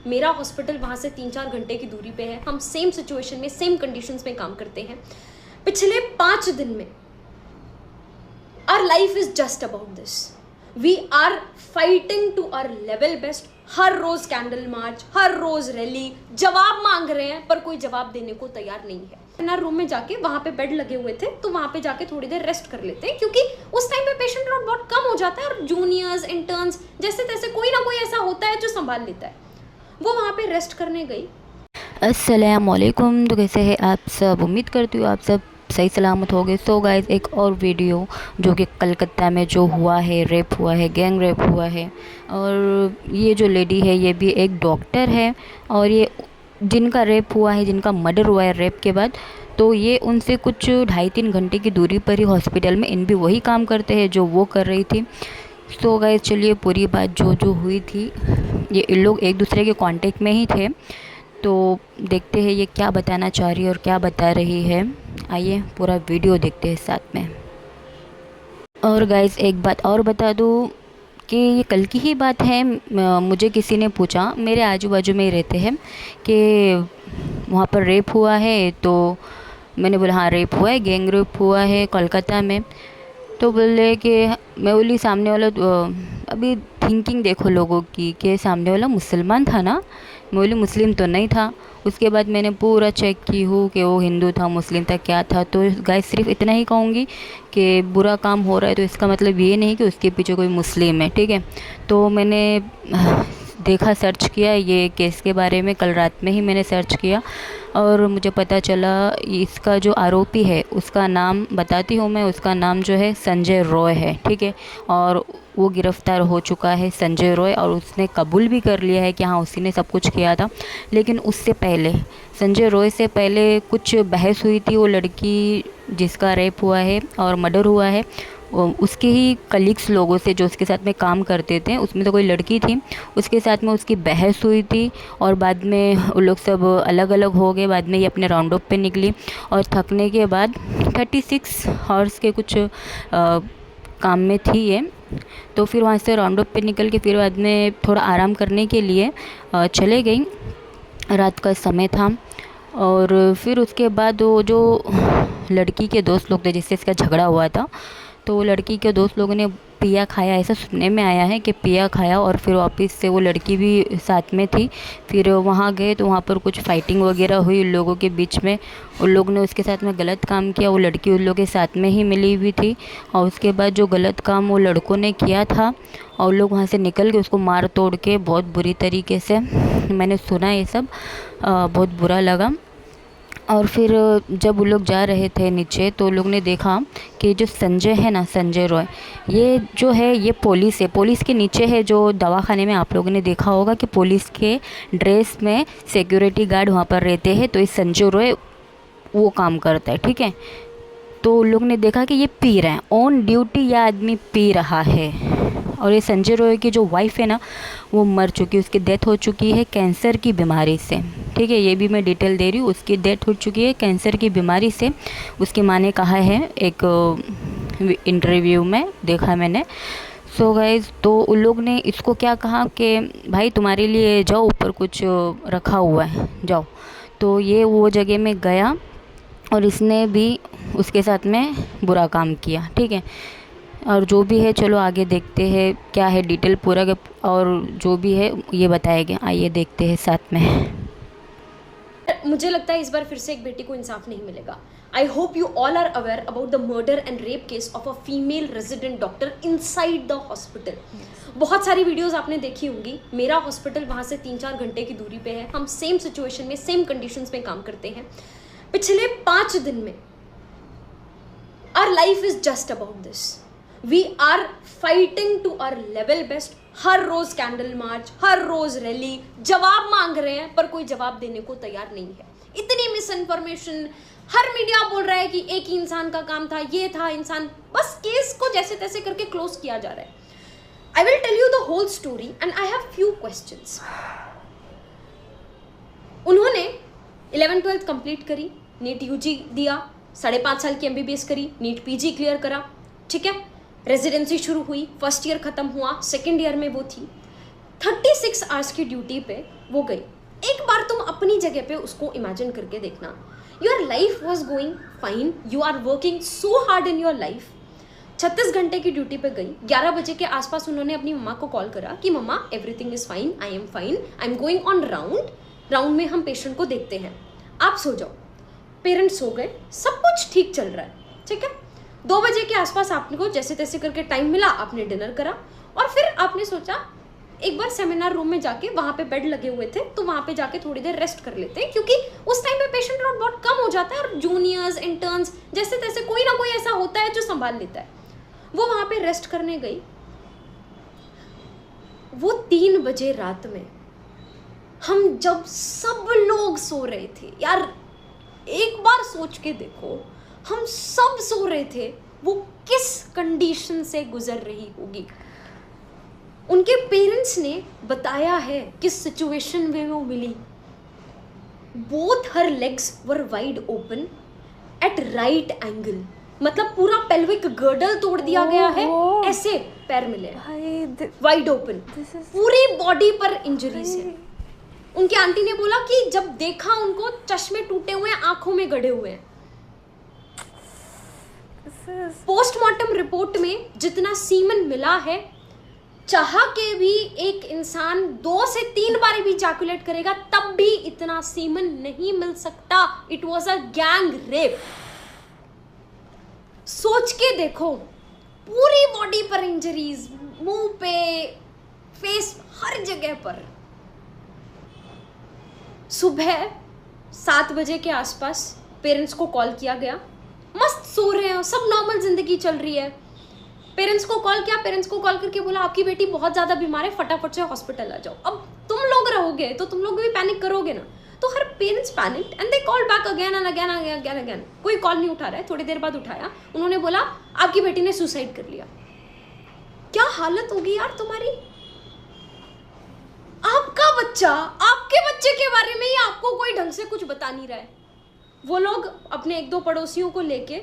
मेरा हॉस्पिटल वहाँ से 3-4 घंटे की दूरी पे है। हम सेम सिचुएशन में, सेम कंडीशंस में काम करते हैं। पिछले 5 दिन में our life is just about this. We are fighting to our level best. हर रोज कैंडल मार्च, हर रोज रैली, जवाब मांग रहे हैं पर कोई जवाब देने को तैयार नहीं है। ना रूम में जाके, वहां पे बेड लगे हुए थे तो वहां पे जाके थोड़ी देर रेस्ट कर लेते हैं, क्योंकि उस टाइम पे पेशेंट लोड बहुत कम हो जाता है और जूनियर्स, इंटर्न्स, जैसे तैसे कोई ना कोई ऐसा होता है जो संभाल लेता है। वो वहां पे रेस्ट करने गई। अस्सलामुअलैकुम। तो कैसे हैं आप सब? उम्मीद करती हूँ आप सब सही सलामत हो गए। सो गाइस, एक और वीडियो जो कि कलकत्ता में जो हुआ है, रेप हुआ है, गैंग रेप हुआ है। और ये जो लेडी है ये भी एक डॉक्टर है, और ये जिनका रेप हुआ है, जिनका मर्डर हुआ है रेप के बाद, तो ये उनसे कुछ 2.5-3 घंटे की दूरी पर ही हॉस्पिटल में इन भी वही काम करते हैं जो वो कर रही थी। सो गाइस, चलिए पूरी बात जो हुई थी, ये इन लोग एक दूसरे के कांटेक्ट में ही थे, तो देखते हैं ये क्या बताना चाह रही है और क्या बता रही है। आइए पूरा वीडियो देखते हैं साथ में। और गाइस, एक बात और बता दूँ कि ये कल की ही बात है। मुझे किसी ने पूछा, मेरे आजू बाजू में ही रहते हैं, कि वहाँ पर रेप हुआ है। तो मैंने बोला हाँ रेप हुआ है, गैंग रेप हुआ है कोलकाता में। तो बोले कि मैं बोली सामने वाला, अभी थिंकिंग देखो लोगों की, कि सामने वाला मुसलमान था ना। मैं बोली मुस्लिम तो नहीं था। उसके बाद मैंने पूरा चेक की हूँ कि वो हिंदू था, मुस्लिम था, क्या था। तो गाइस, सिर्फ इतना ही कहूँगी कि बुरा काम हो रहा है तो इसका मतलब ये नहीं कि उसके पीछे कोई मुस्लिम है, ठीक है। तो मैंने देखा, सर्च किया ये केस के बारे में, कल रात में ही मैंने सर्च किया और मुझे पता चला इसका जो आरोपी है उसका नाम बताती हूँ मैं। उसका नाम जो है संजय रॉय है, ठीक है। और वो गिरफ़्तार हो चुका है संजय रॉय, और उसने कबूल भी कर लिया है कि हाँ उसी ने सब कुछ किया था। लेकिन उससे पहले, संजय रॉय से पहले कुछ बहस हुई थी। वो लड़की जिसका रेप हुआ है और मर्डर हुआ है, उसके ही कलीग्स लोगों से जो उसके साथ में काम करते थे, उसमें तो कोई लड़की थी, उसके साथ में उसकी बहस हुई थी। और बाद में वो लोग सब अलग अलग हो गए। बाद में ये अपने राउंड अप पे निकली और थकने के बाद 36 हॉर्स के कुछ काम में थी ये। तो फिर वहाँ से राउंड अप पे निकल के फिर बाद में थोड़ा आराम करने के लिए चले गई। रात का समय था। और फिर उसके बाद वो जो लड़की के दोस्त लोग थे जिससे इसका झगड़ा हुआ था, तो वो लड़की के दोस्त लोगों ने पिया खाया, ऐसा सुनने में आया है कि पिया खाया। और फिर वापस से वो लड़की भी साथ में थी। फिर वहाँ गए तो वहाँ पर कुछ फाइटिंग वगैरह हुई उन लोगों के बीच में। उन लोगों ने उसके साथ में गलत काम किया। वो लड़की उन लोगों के साथ में ही मिली हुई थी। और उसके बाद जो गलत काम वो लड़कों ने किया था, और लोग वहाँ से निकल के उसको मार तोड़ के बहुत बुरी तरीके से, मैंने सुना ये सब, बहुत बुरा लगा। और फिर जब वो लोग जा रहे थे नीचे तो लोग ने देखा कि जो संजय है ना, संजय रॉय, ये जो है ये पुलिस है। पुलिस के नीचे है जो दवाखाने में आप लोगों ने देखा होगा कि पुलिस के ड्रेस में सिक्योरिटी गार्ड वहाँ पर रहते हैं। तो इस संजय रॉय वो काम करता है, ठीक है। तो लोग ने देखा कि ये पी रहे हैं, ऑन ड्यूटी यह आदमी पी रहा है। और ये संजय रॉय की जो वाइफ है ना, वो मर चुकी, उसकी डेथ हो चुकी है कैंसर की बीमारी से, ठीक है। ये भी मैं डिटेल दे रही हूँ, उसकी डेथ हो चुकी है कैंसर की बीमारी से, उसकी माँ ने कहा है एक इंटरव्यू में, देखा मैंने। सो गाइज, तो उन लोग ने इसको क्या कहा कि भाई तुम्हारे लिए जाओ, ऊपर कुछ रखा हुआ है, जाओ। तो ये वो जगह में गया और इसने भी उसके साथ में बुरा काम किया, ठीक है। और जो भी है, चलो आगे देखते हैं क्या है डिटेल पूरा और जो भी है ये बताएंगे। आइए देखते हैं साथ में। मुझे लगता है इस बार फिर से एक बेटी को इंसाफ नहीं मिलेगा। I hope you all are aware about the murder and rape case of a female resident doctor inside the hospital. बहुत सारी वीडियोस आपने देखी होंगी। मेरा हॉस्पिटल वहाँ से 3-4 घंटे की दूरी पे है। हम सेम सिचुएशन में, सेम कंडीशंस में काम करते हैं। पिछले 5 दिन में our life is just about this. We are fighting to our level best. हर रोज कैंडल मार्च, हर रोज रैली, जवाब मांग रहे हैं पर कोई जवाब देने को तैयार नहीं है। इतनी मिस इन्फॉर्मेशन, हर मीडिया बोल रहा है कि एक ही इंसान का काम था, ये था इंसान, बस केस को जैसे तैसे करके क्लोज किया जा रहा है। I will tell you the whole story and I have few questions. उन्होंने 11th-12th कंप्लीट करी, नीट यूजी दिया, 5.5 साल की MBBS करी, नीट PG क्लियर करा, ठीक है। रेजिडेंसी शुरू हुई, फर्स्ट ईयर खत्म हुआ, सेकेंड ईयर में वो थी। 36 आवर्स की ड्यूटी पे वो गई। एक बार तुम अपनी जगह पे उसको इमेजिन करके देखना, your life was going fine, you are working so hard in your life. 36 घंटे की ड्यूटी पे गई। 11 बजे के आसपास उन्होंने अपनी मम्मा को कॉल करा कि mamma everything is fine, I am going on round में हम पेशेंट को देखते हैं, आप सो जाओ। पेरेंट्स सो गए, सब कुछ ठीक चल रहा है, ठीक है। 2 बजे के आसपास आपने को जैसे तैसे करके टाइम मिला, आपने डिनर करा और फिर आपने सोचा एक बार सेमिनार रूम में जाके, वहाँ पे बेड लगे हुए थे तो वहाँ पे जाके थोड़ी देर रेस्ट कर लेते हैं, क्योंकि उस टाइम पे पेशेंट लोड बहुत कम हो जाता है और जूनियर्स इंटर्न्स जैसे तैसे कोई ना कोई ऐसा होता है जो संभाल लेता है। वो वहाँ पे रेस्ट करने गई। वो 3 बजे रात में, हम जब सब लोग सो रहे थे, यार एक बार सोच के देखो, हम सब सो रहे थे, वो किस कंडीशन से गुजर रही होगी। उनके पेरेंट्स ने बताया है किस सिचुएशन में वो मिली। Both her legs were wide open at right angle, मतलब पूरा पेल्विक गर्डल तोड़ दिया गया है, ऐसे पैर मिले वाइड ओपन, पूरी बॉडी पर इंजरीज है। उनकी आंटी ने बोला कि जब देखा उनको चश्मे टूटे हुए हैं, आंखों में गड़े हुए हैं। पोस्टमार्टम रिपोर्ट में जितना सीमन मिला है, चाह के भी एक इंसान 2 से 3 बार भी इजैकुलेट करेगा तब भी इतना सीमन नहीं मिल सकता। It was a gang rape. सोच के देखो, पूरी बॉडी पर इंजरीज, मुंह पे, फेस, हर जगह पर। सुबह 7 बजे के आसपास पेरेंट्स को कॉल किया गया। मस्त सो रहे हैं, सब नॉर्मल जिंदगी चल रही है। पेरेंट्स को कॉल किया, पेरेंट्स को कॉल करके बोला आपकी बेटी बहुत ज़्यादा बीमार है, फटाफट से हॉस्पिटल आ जाओ। अब तुम लोग रहोगे तो तुम लोग भी पैनिक करोगे ना, तो her parents panic and they call back again and again again again. कोई कॉल नहीं उठा रहा है। थोड़ी देर बाद उठाया, उन्होंने बोला आपकी बेटी ने सुसाइड कर लिया। क्या हालत होगी यार तुम्हारी। आपका बच्चा, आपके बच्चे के बारे में ही आपको कोई ढंग से कुछ बता नहीं रहा है। वो लोग अपने 1-2 पड़ोसियों को लेके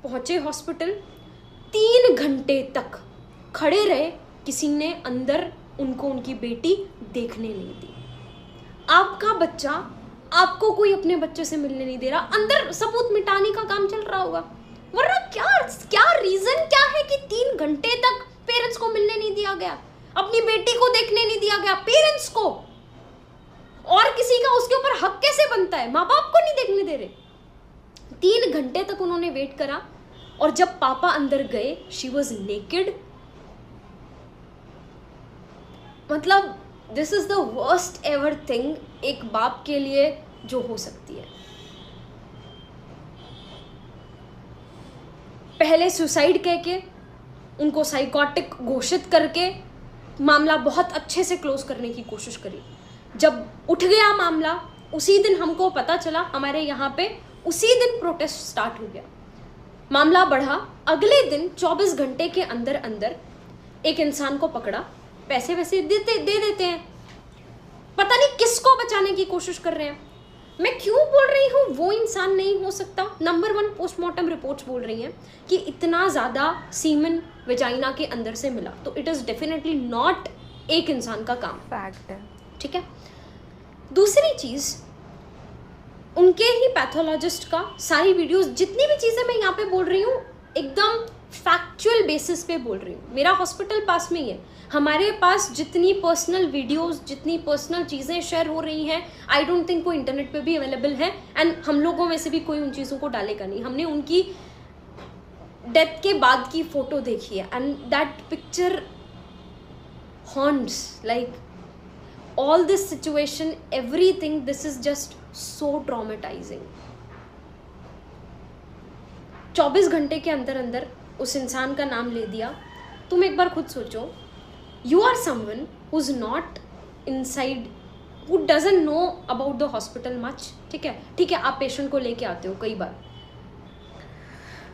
पहुंचे हॉस्पिटल। 3 घंटे तक खड़े रहे, किसी ने अंदर उनको उनकी बेटी देखने नहीं दी। आपका बच्चा, आपको कोई अपने बच्चे से मिलने नहीं दे रहा, अंदर सबूत मिटाने का काम चल रहा होगा। वरना क्या रीजन क्या है कि 3 घंटे तक पेरेंट्स को मिलने नहीं दिया गया, अपनी बेटी को देखने नहीं दिया गया। पेरेंट्स को और किसी का उसके ऊपर हक कैसे बनता है? माँ बाप को नहीं देखने दे रहे। 3 घंटे तक उन्होंने वेट करा और जब पापा अंदर गए, शी वॉज नेकेड। मतलब this is the worst ever thing एक बाप के लिए जो हो सकती है। पहले सुसाइड कह के, उनको साइकोटिक घोषित करके मामला बहुत अच्छे से क्लोज करने की कोशिश करी। जब उठ गया मामला, उसी दिन हमको पता चला, हमारे यहाँ पे उसी दिन प्रोटेस्ट स्टार्ट हो गया। मामला बढ़ा। अगले दिन 24 घंटे के अंदर अंदर एक इंसान को पकड़ा। पैसे वैसे दे देते हैं, पता नहीं किसको बचाने की कोशिश कर रहे हैं। मैं क्यों बोल रही हूँ वो इंसान नहीं हो सकता? नंबर 1 पोस्टमार्टम रिपोर्ट्स बोल रही हैं कि इतना ज़्यादा सीमन वेजाइना के अंदर से मिला, तो इट इज़ डेफिनेटली नॉट एक इंसान का काम। फैक्ट है, ठीक है। दूसरी चीज़, उनके ही पैथोलॉजिस्ट का सारी वीडियोस, जितनी भी चीज़ें मैं यहाँ पे बोल रही हूँ एकदम फैक्चुअल बेसिस पे बोल रही हूँ। मेरा हॉस्पिटल पास में ही है। हमारे पास जितनी पर्सनल वीडियोस, जितनी पर्सनल चीज़ें शेयर हो रही हैं, आई डोंट थिंक कोई इंटरनेट पे भी अवेलेबल है। एंड हम लोगों में से भी कोई उन चीज़ों को डालेगा नहीं। हमने उनकी डेथ के बाद की फ़ोटो देखी है and that picture haunts like all this situation, everything, this is just so traumatizing. 24 घंटे के अंदर अंदर उस इंसान का नाम ले दिया। तुम एक बार खुद सोचो, you are someone who's not inside, who doesn't know about the hospital much. ठीक है, आप पेशेंट को लेके आते हो कई बार।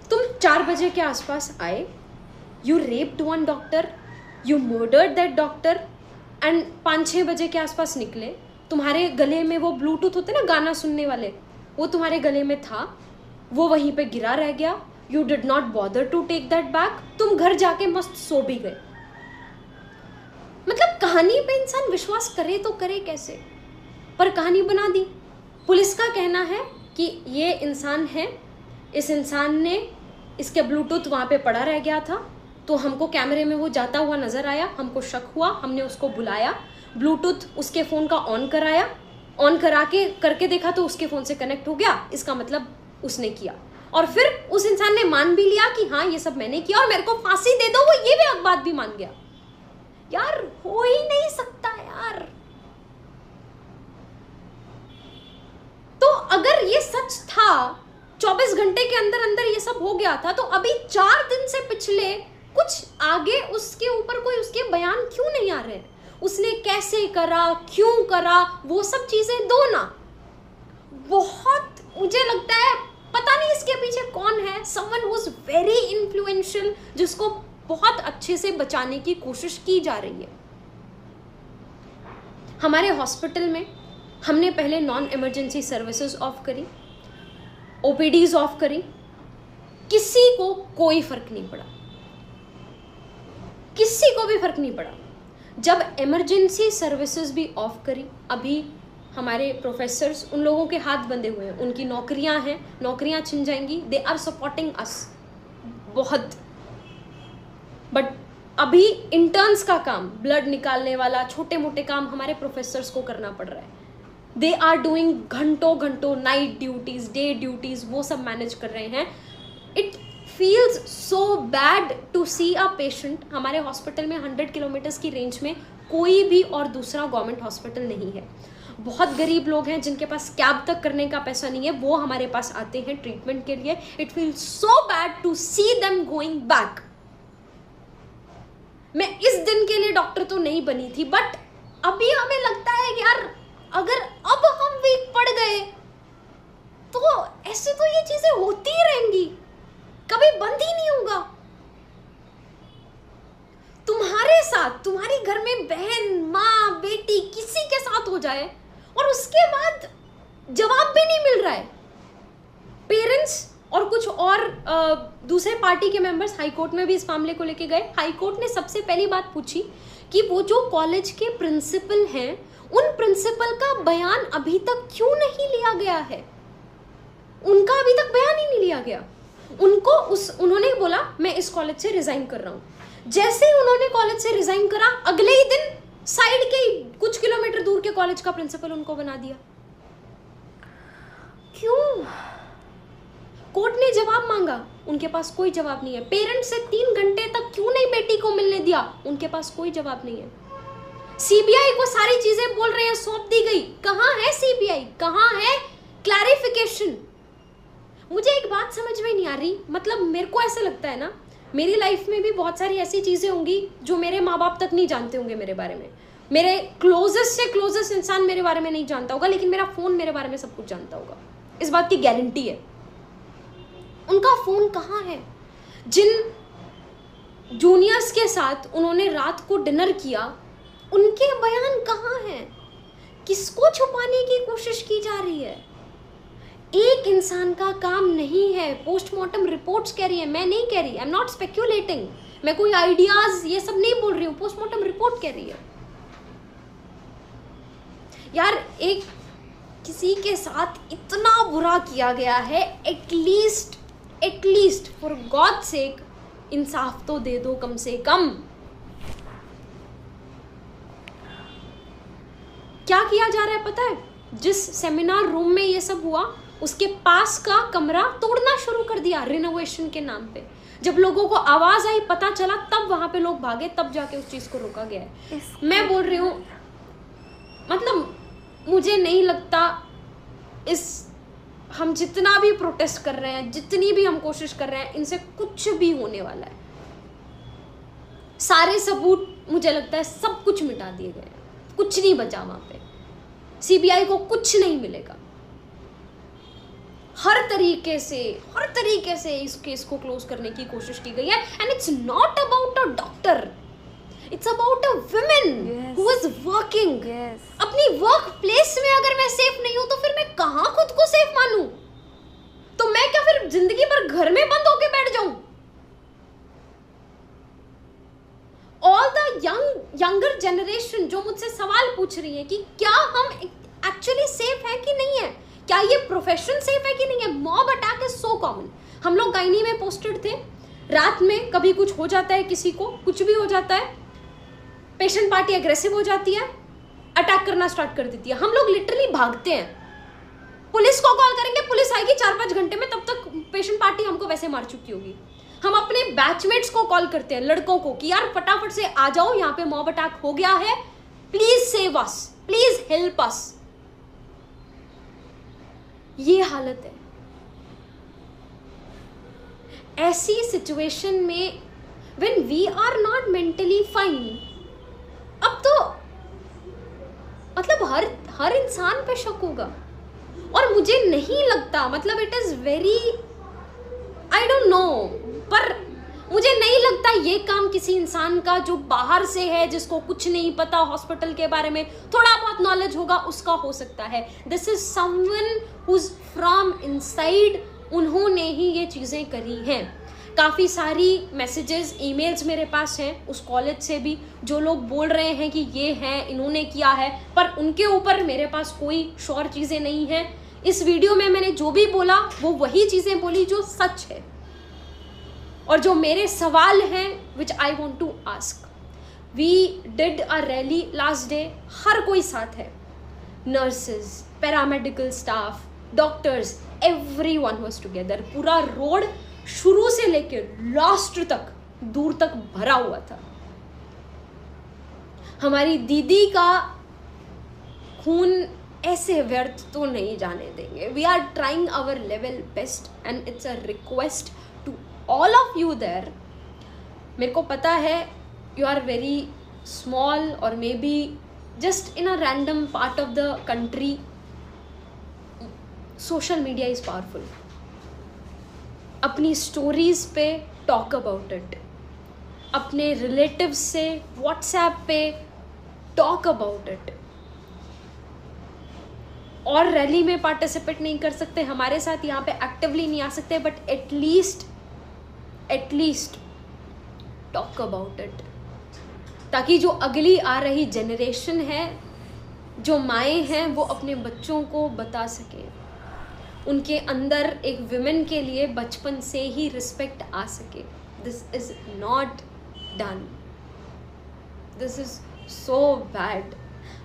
तुम 4 बजे के आसपास आए, you raped one doctor, you murdered that doctor, and 5-6 बजे के आसपास निकले। तुम्हारे गले में वो ब्लूटूथ होते ना गाना सुनने वाले, वो तुम्हारे गले में था, वो वहीं पे गिरा रह गया। You did not bother to take that back. तुम घर जाके मस्त सो भी गए। मतलब कहानी पे इंसान विश्वास करे तो करे कैसे, पर कहानी बना दी। पुलिस का कहना है कि ये इंसान है, इस इंसान ने, इसके ब्लूटूथ वहाँ पे पड़ा रह गया था, तो हमको कैमरे में वो जाता हुआ नज़र आया, हमको शक हुआ, हमने उसको बुलाया, ब्लूटूथ उसके फ़ोन का ऑन कराया, ऑन करा के करके देखा तो उसके फ़ोन से कनेक्ट हो गया, इसका मतलब उसने किया। और फिर उस इंसान ने मान भी लिया कि हाँ ये सब मैंने किया और मेरे को फांसी दे दो, वो ये भी बात भी मान गया। यार हो ही नहीं सकता यार। तो अगर ये सच था, 24 घंटे के अंदर अंदर ये सब हो गया था, तो अभी 4 दिन से पिछले कुछ आगे उसके ऊपर कोई उसके बयान क्यों नहीं आ रहे हैं? उसने कैसे करा, क्यों करा, वो सब चीजें दो ना। बहुत मुझे लगता है पता नहीं इसके पीछे कौन है, someone who is very influential, जिसको बहुत अच्छे से बचाने की कोशिश की जा रही है। हमारे हॉस्पिटल में हमने पहले नॉन इमरजेंसी सर्विसेज ऑफ करी, ओपीडीज ऑफ करी, किसी को कोई फर्क नहीं पड़ा, किसी को भी फर्क नहीं पड़ा। जब इमरजेंसी सर्विसेज भी ऑफ करी, अभी हमारे प्रोफेसर्स, उन लोगों के हाथ बंधे हुए हैं, उनकी नौकरियां हैं, नौकरियां छिन जाएंगी, दे आर सपोर्टिंग अस बहुत, बट अभी इंटर्न्स का काम, ब्लड निकालने वाला छोटे मोटे काम हमारे प्रोफेसर्स को करना पड़ रहा है। दे आर डूइंग घंटों घंटों नाइट ड्यूटीज, डे ड्यूटीज, वो सब मैनेज कर रहे हैं। It feels so bad to see a patient. हमारे हॉस्पिटल में 100 किलोमीटर्स की रेंज में कोई भी और दूसरा गवर्नमेंट हॉस्पिटल नहीं है। बहुत गरीब लोग हैं जिनके पास कैब तक करने का पैसा नहीं है, वो हमारे पास आते हैं ट्रीटमेंट के लिए। It feels so bad to see them going back. मैं इस दिन के लिए डॉक्टर तो नहीं बनी थी, बट अभी हमें लगता है कि यार अगर अब हम वीक पड़ गए तो ऐसे तो ये चीजें होती ही रहेंगी, कभी बंद ही नहीं होगा। तुम्हारे साथ, तुम्हारी घर में बहन, माँ, बेटी, किसी के साथ हो जाए और उसके बाद जवाब भी नहीं मिल रहा है। पेरेंट्स और कुछ और दूसरे पार्टी के मेंबर्स हाई कोर्ट में भी इस मामले को लेके गए। हाई कोर्ट ने सबसे पहली बात पूछी कि वो जो कॉलेज के प्रिंसिपल हैं, उन प्रिंसिपल का बयान अभी तक क्यों नहीं लिया गया है। उनका अभी तक बयान ही नहीं लिया गया। उन्होंने बोला मैं इस कॉलेज से रिजाइन कर रहा हूं। जैसे ही उन्होंने कॉलेज से रिजाइन करा, अगले ही दिन साइड के कुछ किलोमीटर दूर के कॉलेज का प्रिंसिपल उनको बना दिया। क्यों? कोर्ट ने जवाब मांगा, उनके पास कोई जवाब नहीं है। पेरेंट्स से 3 घंटे तक क्यों नहीं बेटी को मिलने दिया, उनके पास कोई जवाब नहीं है। सीबीआई को सारी चीजें बोल रहे हैं सौंप दी गई, कहां है सीबीआई, कहां है क्लैरिफिकेशन? मुझे एक बात समझ में नहीं आ रही, मतलब मेरे को ऐसा लगता है ना, मेरी लाइफ में भी बहुत सारी ऐसी चीजें होंगी जो मेरे माँ बाप तक नहीं जानते होंगे मेरे बारे में, मेरे क्लोजेस्ट से क्लोजेस्ट इंसान मेरे बारे में नहीं जानता होगा, लेकिन मेरा फोन मेरे बारे में सब कुछ जानता होगा, इस बात की गारंटी है। उनका फोन कहाँ है? जिन जूनियर्स के साथ उन्होंने रात को डिनर किया, उनके बयान कहाँ हैं? किसको छुपाने की कोशिश की जा रही है? एक इंसान का काम नहीं है। पोस्टमार्टम रिपोर्ट्स कह रही है, मैं नहीं कह रही, आई एम नॉट स्पेक्यूलेटिंग, मैं कोई आइडियाज ये सब नहीं बोल रही हूँ, पोस्टमार्टम रिपोर्ट कह रही है। यार एक किसी के साथ इतना बुरा किया गया है, एटलीस्ट फॉर गॉड सेक इंसाफ तो दे दो कम से कम। क्या किया जा रहा है पता है? जिस सेमिनार रूम में ये सब हुआ, उसके पास का कमरा तोड़ना शुरू कर दिया रिनोवेशन के नाम पे। जब लोगों को आवाज आई, पता चला, तब वहां पे लोग भागे, तब जाके उस चीज को रोका गया है। मैं बोल रही हूँ, मतलब मुझे नहीं लगता हम जितना भी प्रोटेस्ट कर रहे हैं, जितनी भी हम कोशिश कर रहे हैं, इनसे कुछ भी होने वाला है। सारे सबूत मुझे लगता है सब कुछ मिटा दिए गए हैं, कुछ नहीं बचा वहां पे। सीबीआई को कुछ नहीं मिलेगा। हर तरीके से इस केस को क्लोज करने की कोशिश की गई है। And it's not about a doctor, it's about a women who is working. अपनी वर्क प्लेस में अगर मैं सेफ नहीं हूं, तो फिर मैं कहां खुद को सेफ मानूं? तो मैं क्या फिर जिंदगी भर घर में बंद होके बैठ जाऊं? ऑल द यंगर जनरेशन पूछ रही हैं कि क्या हम एक्चुअली सेफ है कि नहीं है, क्या ये प्रोफेशन सेफ है कि नहीं है। Mob attack is so common. हम लोग गायनी में पोस्टेड थे, रात में कभी कुछ हो जाता है, किसी को कुछ भी हो जाता है, पेशेंट पार्टी एग्रेसिव हो जाती है, अटैक करना स्टार्ट कर देती है, हम लोग लिटरली भागते हैं, पुलिस को कॉल करेंगे, पुलिस आएगी 4-5 घंटे में, तब तक पेशेंट पार्टी हमको वैसे मार चुकी होगी। हम अपने बैचमेट्स को कॉल करते हैं, लड़कों को, कि यार फटाफट से आ जाओ, यहाँ पे मॉब अटैक हो गया है, please save us, please help us. ये हालत है। ऐसी सिचुएशन में when we are not mentally fine, अब तो मतलब हर इंसान पे शक होगा। और मुझे नहीं लगता, मतलब it is very, I don't know, पर मुझे नहीं लगता ये काम किसी इंसान का जो बाहर से है, जिसको कुछ नहीं पता हॉस्पिटल के बारे में, थोड़ा बहुत नॉलेज होगा, उसका हो सकता है। This is someone who is from inside, उन्होंने ही ये चीज़ें करी हैं। काफ़ी सारी मैसेजेस, ईमेल्स मेरे पास हैं उस कॉलेज से भी, जो लोग बोल रहे हैं कि ये हैं, इन्होंने किया है, पर उनके ऊपर मेरे पास कोई श्योर चीज़ें नहीं हैं। इस वीडियो में मैंने जो भी बोला वो वही चीज़ें बोली जो सच है, और जो मेरे सवाल हैं which I want to ask. We did a rally last day, हर कोई साथ है, nurses, paramedical staff, doctors, everyone was together. पूरा रोड शुरू से लेके लास्ट तक, दूर तक भरा हुआ था। हमारी दीदी का खून ऐसे व्यर्थ तो नहीं जाने देंगे। We are trying our level best and it's a request to all of you there. मेरे को पता है यू आर वेरी स्मॉल और may be just in a random part of the country. Social media is powerful. अपनी stories पे talk about it, अपने relatives से WhatsApp पे टॉक अबाउट इट। और रैली में पार्टिसिपेट नहीं कर सकते, हमारे साथ यहाँ पे एक्टिवली नहीं आ सकते, but at least talk about it, ताकि जो अगली आ रही जनरेशन है, जो माएँ हैं, वो अपने बच्चों को बता सके, उनके अंदर एक विमेन के लिए बचपन से ही रिस्पेक्ट आ सके। This is not done, this is so bad.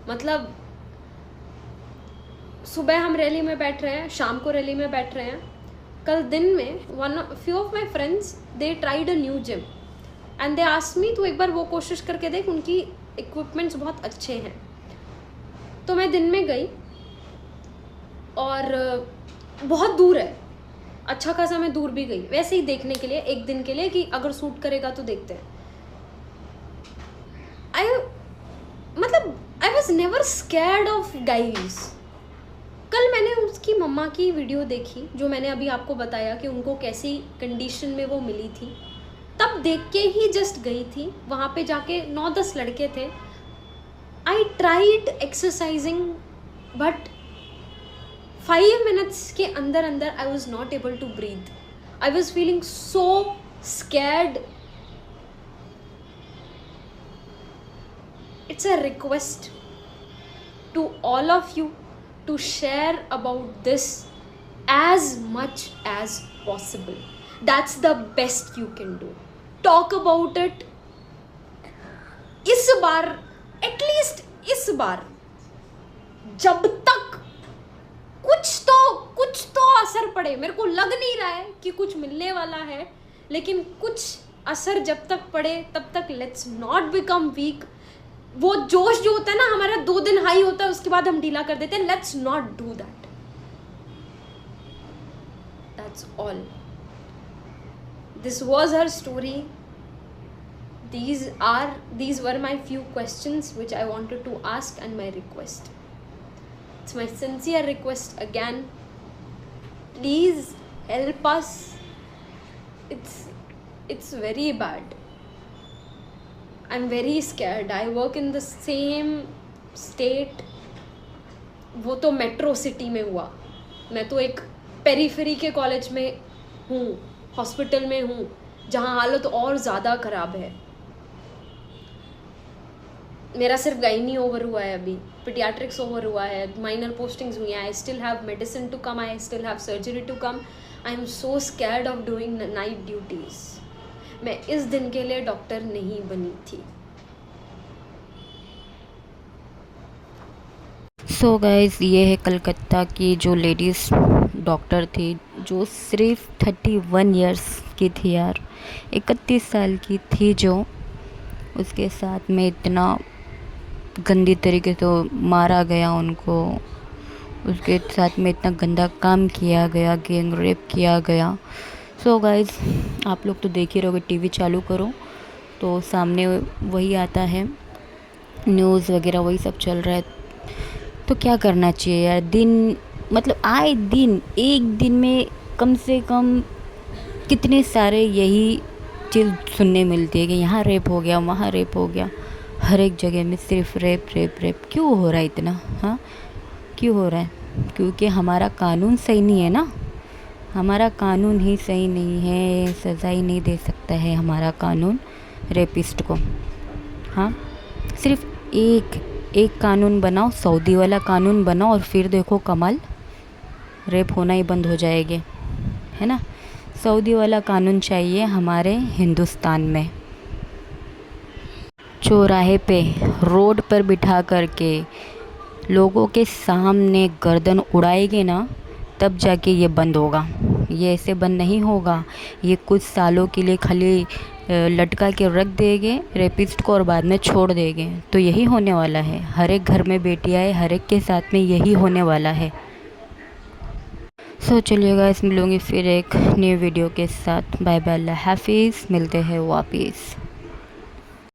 मतलब सुबह हम रैली में बैठ रहे हैं, शाम को रैली में बैठ रहे हैं। कल दिन में few of my friends they tried a new gym and they asked me, तो एक बार वो कोशिश करके देख, उनकी इक्विपमेंट्स बहुत अच्छे हैं। तो मैं दिन में गई और बहुत दूर है, अच्छा खासा मैं दूर भी गई वैसे ही देखने के लिए, एक दिन के लिए, कि अगर सूट करेगा तो देखते हैं। I was never scared of guys. कल मैंने उसकी मम्मा की वीडियो देखी, जो मैंने अभी आपको बताया कि उनको कैसी कंडीशन में वो मिली थी, तब देख के ही जस्ट गई थी। वहाँ पे जाके 9-10 लड़के थे। I tried exercising but 5 minutes के अंदर I was not able to breathe. I was feeling so scared. It's a request to all of you to share about this as much as possible. That's the best you can do. Talk about it. इस बार, at least इस बार, जब तक कुछ तो असर पड़े। मेरे को लग नहीं रहा है कि कुछ मिलने वाला है, लेकिन कुछ असर जब तक पड़े तब तक लेट्स नॉट बिकम वीक। वो जोश जो होता है ना हमारा, 2 दिन हाई होता है, उसके बाद हम ढीला कर देते हैं। Let's not do that. That's all. This was her story. These were my few questions which I wanted to ask and my request. It's my sincere request again. Please help us. It's very bad. I'm very scared. I work in the same state. वो तो metro city में हुआ, मैं तो एक periphery के college में हूँ, हॉस्पिटल में हूँ, जहाँ हालत और ज़्यादा ख़राब है। मेरा सिर्फ गाइनी ओवर हुआ है, अभी पीडियाट्रिक्स ओवर हुआ है, माइनर पोस्टिंग्स हुई हैं, I still have medicine to come, I still have surgery to come, I am so scared of doing night duties. मैं इस दिन के लिए डॉक्टर नहीं बनी थी। सो गाइस, ये है कलकत्ता की जो लेडीज़ डॉक्टर थी, जो सिर्फ 31 इयर्स की थी यार, 31 साल की थी, जो उसके साथ में इतना गंदी तरीके से मारा गया उनको, उसके साथ में इतना गंदा काम किया गया, गैंग रेप किया गया। सो गाइस, आप लोग तो देख ही रहोगे, टीवी चालू करो तो सामने वही आता है, न्यूज़ वगैरह वही सब चल रहा है। तो क्या करना चाहिए यार, दिन मतलब आए दिन, एक दिन में कम से कम कितने सारे यही चीज़ सुनने मिलती है कि यहाँ रेप हो गया, वहाँ रेप हो गया, हर एक जगह में सिर्फ रेप रेप रेप। क्यों हो रहा है इतना? हाँ, क्यों हो रहा है? क्योंकि हमारा कानून सही नहीं है ना, हमारा कानून ही सही नहीं है, सज़ा ही नहीं दे सकता है हमारा कानून रेपिस्ट को। हाँ, सिर्फ एक कानून बनाओ, सऊदी वाला कानून बनाओ, और फिर देखो कमाल, रेप होना ही बंद हो जाएंगे, है ना। सऊदी वाला कानून चाहिए हमारे हिंदुस्तान में। चौराहे पे, रोड पर बिठा करके लोगों के सामने गर्दन उड़ाएंगे ना, तब जाके ये बंद होगा। ये ऐसे बंद नहीं होगा। ये कुछ सालों के लिए खाली लटका के रख देंगे रेपिस्ट को और बाद में छोड़ देंगे। तो यही होने वाला है, हर एक घर में बेटियाँ है, हर एक के साथ में यही होने वाला है। सो चलिए गाइस, मिलूँगी फिर एक न्यू वीडियो के साथ। बाय बाय, अल्लाह हाफिज़, मिलते हैं वापिस।